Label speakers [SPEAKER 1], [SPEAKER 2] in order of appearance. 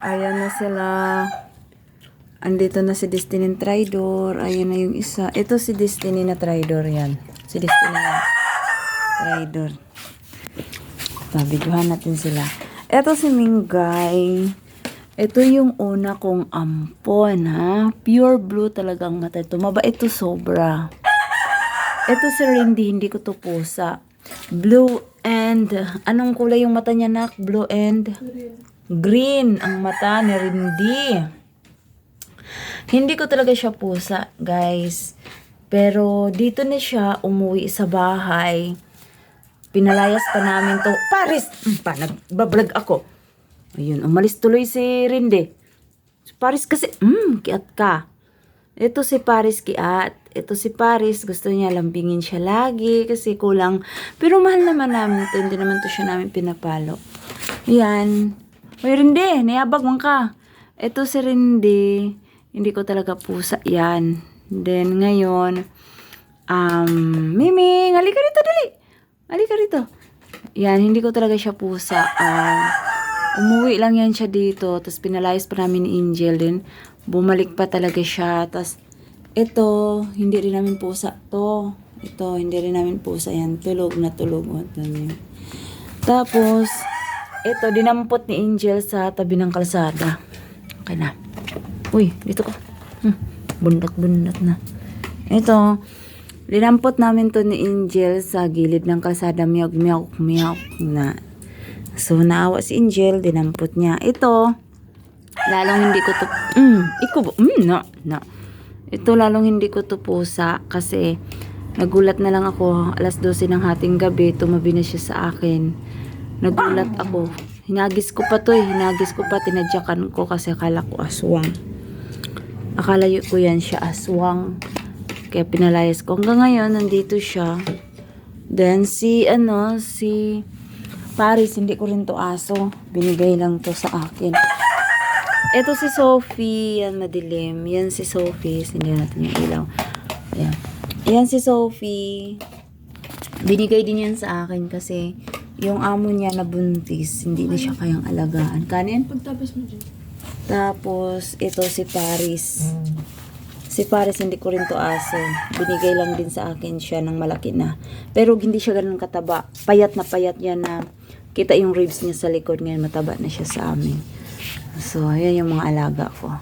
[SPEAKER 1] Ayan na sila. Andito na si Destiny ng Tridor. Ayan na yung isa. Ito si Destiny na Tridor yan. Si Destiny na Tridor. Videohan natin sila. Ito si Mingay. Ito yung una kong ampon, ha. Pure blue talagang mata ito. Mabait ito sobra. Ito si Rindy. Hindi ko to pusa. Blue and... Anong kulay yung mata niya, nak? Blue and... Green ang mata ni Rindy. Hindi ko talaga siya pusa, guys. Pero dito na siya umuwi sa bahay. Pinalayas pa namin to. Paris! Nagbablog ako. Ayun, umalis tuloy si Rindy. Si Paris kasi, kiat ka. Ito si Paris kiat. Ito si Paris, gusto niya lambingin siya lagi kasi kulang. Pero mahal naman namin to. Hindi naman to siya namin pinapalo. Yan. Uy, Rindy, niyabag man ka. Ito si Rindy. Hindi ko talaga pusa yan. Then, ngayon, Mimi, halika rito, dali. Halika rito. Yan, hindi ko talaga siya pusa. Umuwi lang yan siya dito. Tapos, pinalayas pa namin ni Angel din. Bumalik pa talaga siya. Tapos, ito, hindi rin namin pusa to. Ito, hindi rin namin pusa yan. Tulog na tulog. Tapos, ito, dinampot ni Angel sa tabi ng kalsada. Okay na. Uy, dito ko. Bundat-bundat na. Ito, dinampot namin to ni Angel sa gilid ng kalsada. Miyag na. So, naawa si Angel, dinampot niya. Ito, lalong hindi ko to, Ito, lalong hindi ko to pusa kasi nagulat na lang ako, alas 12 ng hating gabi, tumabi na siya sa akin. Nagulat ako. Hinagis ko pa, tinadyakan ko kasi akala ko aswang. Akala ko yan siya aswang. Kaya pinalayas ko. Hanggang ngayon, nandito siya. Then, si Paris, hindi ko rin to aso. Binigay lang to sa akin. Ito si Sophie. Yan, madilim. Yan si Sophie. Sindihan natin yung ilaw. Ayan. Yan si Sophie. Binigay din yan sa akin kasi yung amo niya nabuntis. Hindi na siya kayang alagaan. Kanin?
[SPEAKER 2] Pagtapos mo dyan.
[SPEAKER 1] Tapos, ito si Paris. Si Paris, hindi ko rin to aso. Binigay lang din sa akin siya ng malaki na. Pero hindi siya ganun kataba. Payat yan na kita yung ribs niya sa likod. Ngayon mataba na siya sa amin. So, ayan yung mga alaga ko.